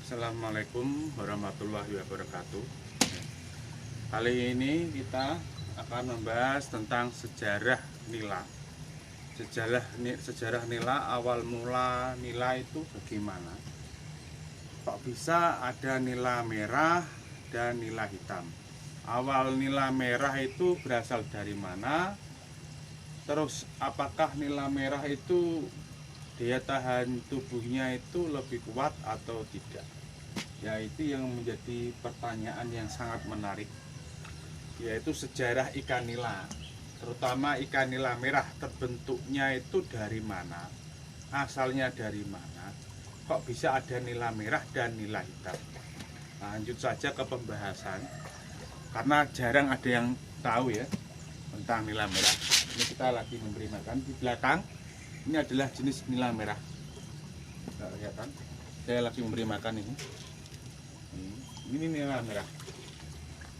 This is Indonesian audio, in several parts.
Assalamualaikum warahmatullahi wabarakatuh. Kali ini kita akan membahas tentang sejarah nila. Sejarah nila, awal mula nila itu bagaimana? Kok bisa ada nila merah dan nila hitam? Awal nila merah itu berasal dari mana? Terus apakah nila merah itu daya tahan tubuhnya itu lebih kuat atau tidak? Ya, itu yang menjadi pertanyaan yang sangat menarik, yaitu sejarah ikan nila, terutama ikan nila merah. Terbentuknya itu dari mana, asalnya dari mana, kok bisa ada nila merah dan nila hitam. Lanjut saja ke pembahasan, karena jarang ada yang tahu ya tentang nila merah. Ini kita lagi memberi makan. Di belakang ini adalah jenis nila merah. Nggak kelihatan, saya lagi memberi makan ini. Ini nila merah.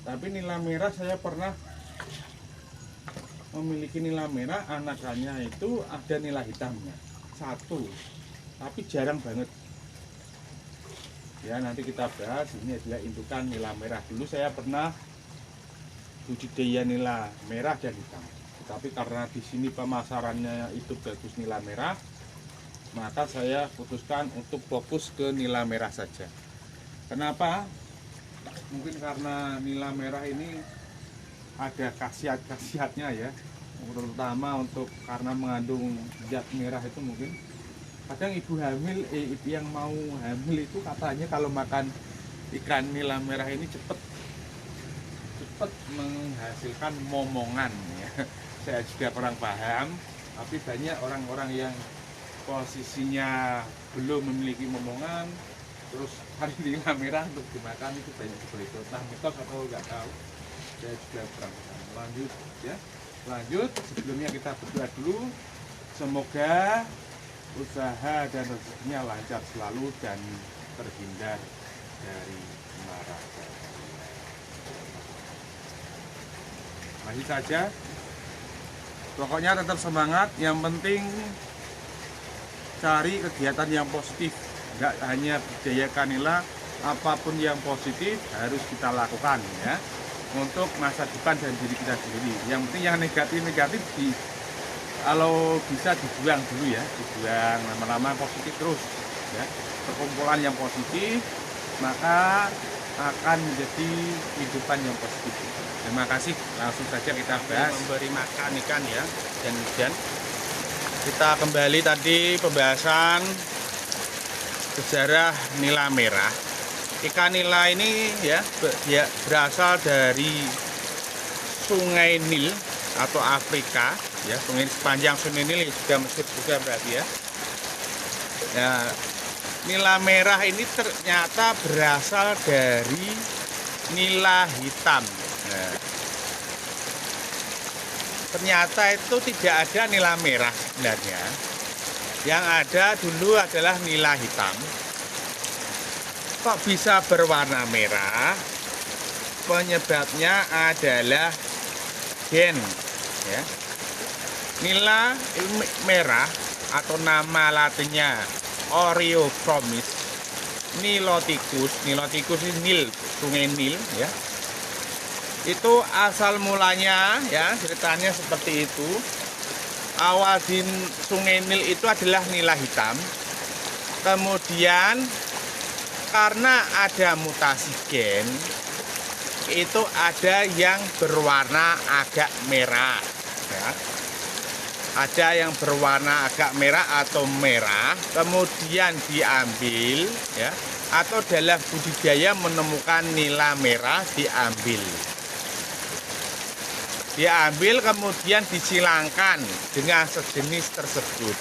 Tapi nila merah saya pernah memiliki nila merah, anakannya itu ada nila hitamnya satu, tapi jarang banget. Ya, nanti kita bahas. Ini adalah indukan nila merah. Dulu saya pernah budidaya nila merah dan hitam. Tapi karena di sini pemasarannya itu bagus nila merah, maka saya putuskan untuk fokus ke nila merah saja. Kenapa? Mungkin karena nila merah ini ada khasiat-khasiatnya ya, terutama untuk karena mengandung zat merah itu. Mungkin kadang ibu hamil, ibu yang mau hamil itu katanya kalau makan ikan nila merah ini cepat menghasilkan momongan ya. Saya juga kurang paham, tapi banyak orang-orang yang posisinya belum memiliki momongan terus hari nila merah untuk dimakan, itu banyak seperti itu. Entah mitos atau nggak tahu, saya juga kurang paham. Lanjut ya, lanjut. Sebelumnya kita berdoa dulu, semoga usaha dan rezekinya lancar selalu dan terhindar dari mara. Masih saja, pokoknya tetap semangat. Yang penting cari kegiatan yang positif. Nggak hanya budidaya nila, apapun yang positif harus kita lakukan ya, untuk masa depan dan diri kita sendiri. Yang penting yang negatif kalau bisa dibuang dulu ya, dibuang. Lama-lama positif terus ya, perkumpulan yang positif, maka akan menjadi kehidupan yang positif. Terima kasih. Langsung saja kita bahas. Memberi makan ikan ya, dan hujan. Kita kembali tadi pembahasan sejarah nila merah. Ikan nila ini ya berasal dari Sungai Nil atau Afrika ya, sungai sepanjang Sungai Nil juga Mesir juga berarti ya. Ya, nila merah ini ternyata berasal dari nila hitam. Nah, ternyata itu tidak ada nila merah sebenarnya. Yang ada dulu adalah nila hitam. Kok bisa berwarna merah? Penyebabnya adalah gen ya. Nila merah atau nama latinnya Oreochromis niloticus. Niloticus ini Nil, Sungai Nil ya. Itu asal mulanya ya, ceritanya seperti itu. Awal di Sungai Nil itu adalah nila hitam. Kemudian karena ada mutasi gen, itu ada yang berwarna agak merah ya. Ada yang berwarna agak merah atau merah, kemudian diambil ya, atau dalam budidaya menemukan nila merah diambil kemudian disilangkan dengan sejenis tersebut,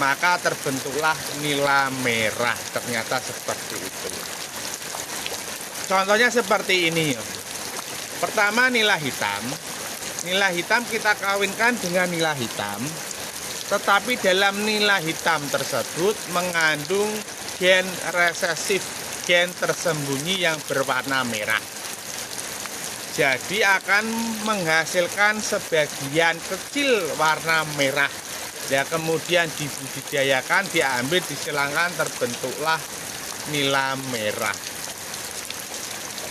maka terbentuklah nila merah. Ternyata seperti itu. Contohnya seperti ini. Pertama, nila hitam. Nila hitam kita kawinkan dengan nila hitam, tetapi dalam nila hitam tersebut mengandung gen resesif, gen tersembunyi yang berwarna merah. Jadi akan menghasilkan sebagian kecil warna merah ya, kemudian dibudidayakan, diambil, disilangkan, terbentuklah nila merah.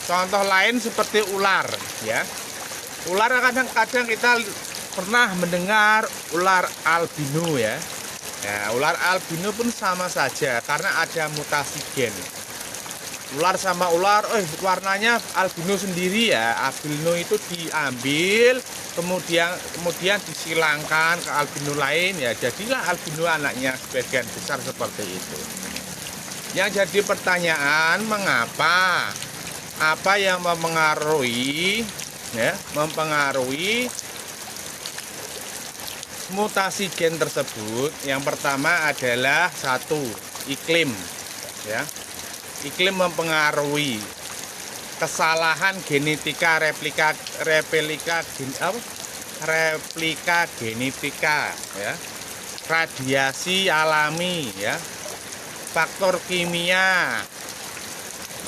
Contoh lain seperti ular ya. Ular kadang-kadang kita pernah mendengar ular albino ya. Nah, ular albino pun sama saja karena ada mutasi gen. Ular sama ular, warnanya albino sendiri ya. Albino itu diambil, kemudian disilangkan ke albino lain ya. Jadilah albino anaknya sebagian besar seperti itu. Yang jadi pertanyaan, mengapa? Apa yang mempengaruhi mutasi gen tersebut? Yang pertama adalah satu, iklim ya. Iklim mempengaruhi, kesalahan genetika replika genetika ya, radiasi alami ya, faktor kimia,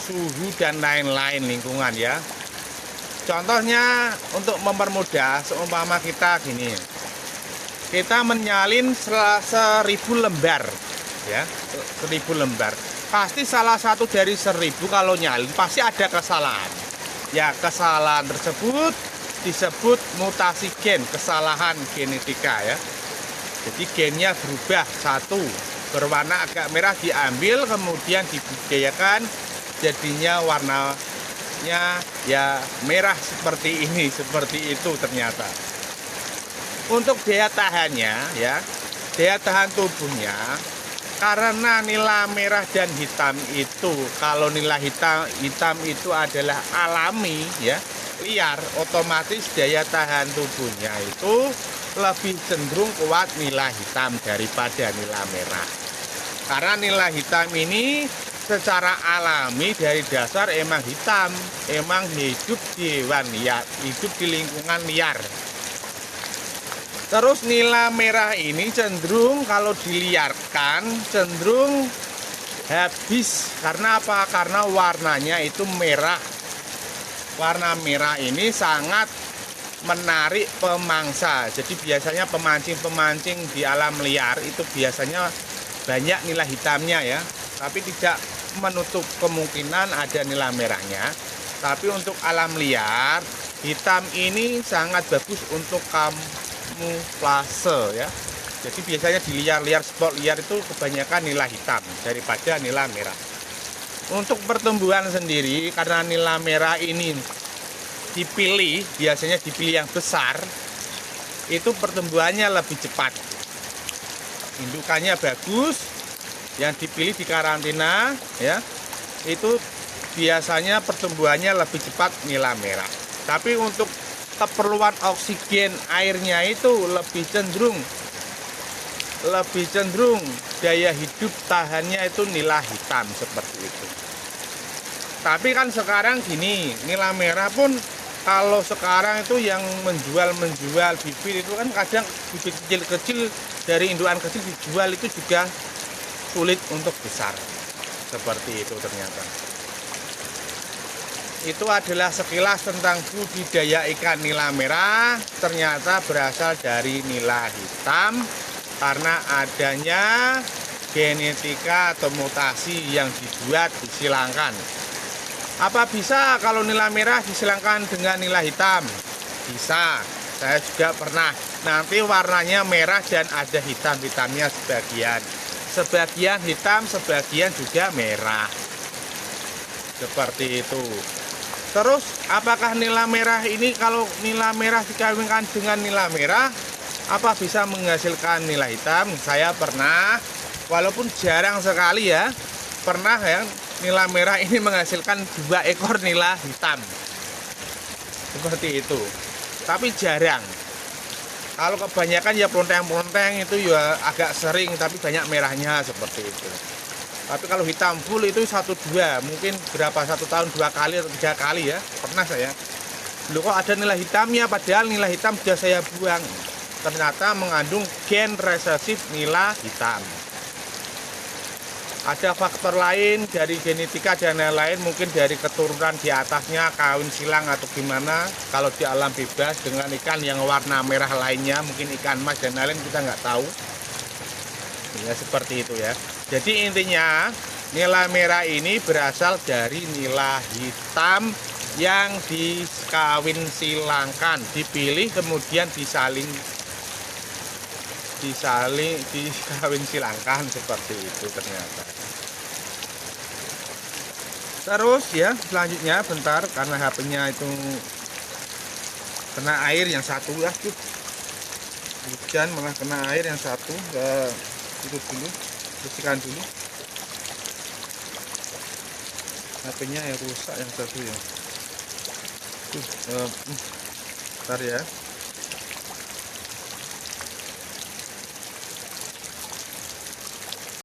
suhu dan lain-lain lingkungan ya. Contohnya untuk mempermudah, seumpama kita gini, kita menyalin 1000 lembar ya, 1000 lembar. Pasti salah satu dari 1000 kalau nyalin pasti ada kesalahan. Ya, kesalahan tersebut disebut mutasi gen, kesalahan genetika ya. Jadi gennya berubah, satu berwarna agak merah diambil kemudian dibudidayakan, jadinya warnanya ya merah seperti ini, seperti itu ternyata. Untuk daya tahannya ya, daya tahan tubuhnya, karena nila merah dan hitam itu, kalau nila hitam itu adalah alami ya, liar, otomatis daya tahan tubuhnya itu lebih cenderung kuat nila hitam daripada nila merah. Karena nila hitam ini secara alami dari dasar emang hitam, emang hidup di hewan liar, hidup di lingkungan liar. Terus nila merah ini cenderung kalau diliarkan cenderung habis. Karena apa? Karena warnanya itu merah. Warna merah ini sangat menarik pemangsa. Jadi biasanya pemancing-pemancing di alam liar itu biasanya banyak nila hitamnya ya. Tapi tidak menutup kemungkinan ada nila merahnya. Tapi untuk alam liar, hitam ini sangat bagus untuk kamuflase ya. Jadi biasanya di liar-liar, spot liar itu kebanyakan nila hitam daripada nila merah. Untuk pertumbuhan sendiri, karena nila merah ini dipilih, biasanya dipilih yang besar, itu pertumbuhannya lebih cepat. Indukannya bagus, yang dipilih di karantina ya, itu biasanya pertumbuhannya lebih cepat nila merah. Tapi untuk keperluan oksigen airnya itu lebih cenderung daya hidup tahannya itu nila hitam seperti itu. Tapi kan sekarang gini, nila merah pun kalau sekarang itu yang menjual bibit itu kan kadang bibit kecil-kecil dari indukan kecil dijual itu juga sulit untuk besar. Seperti itu ternyata. Itu adalah sekilas tentang budidaya ikan nila merah. Ternyata berasal dari nila hitam karena adanya genetika atau mutasi yang dibuat disilangkan. Apa bisa kalau nila merah disilangkan dengan nila hitam? Bisa. Saya juga pernah. Nanti warnanya merah dan ada hitam-hitamnya sebagian. Sebagian hitam, sebagian juga merah. Seperti itu. Terus apakah nila merah ini, kalau nila merah dikawinkan dengan nila merah, apa bisa menghasilkan nila hitam? Saya pernah, walaupun jarang sekali ya, pernah ya, nila merah ini menghasilkan 2 ekor nila hitam. Seperti itu. Tapi jarang. Kalau kebanyakan ya pelonteng-pelonteng itu ya agak sering, tapi banyak merahnya seperti itu. Tapi kalau hitam full itu 1-2, mungkin berapa, 1 tahun 2 kali atau 3 kali ya, pernah saya. Loh kok ada nila hitamnya, padahal nila hitam sudah saya buang. Ternyata mengandung gen resesif nila hitam. Ada faktor lain dari genetika dan lain-lain, mungkin dari keturunan di atasnya, kawin silang atau gimana. Kalau di alam bebas dengan ikan yang warna merah lainnya, mungkin ikan mas dan lain-lain kita nggak tahu. Ya seperti itu ya. Jadi intinya Nila merah ini berasal dari nila hitam yang dikawin silangkan, dipilih kemudian dikawin silangkan seperti itu ternyata. Terus ya selanjutnya bentar karena HP-nya itu kena air yang satu ya, hujan malah kena air yang satu. Tutup dulu, bersihkan dulu. HP-nya yang rusak yang satu ya. Bentar ya.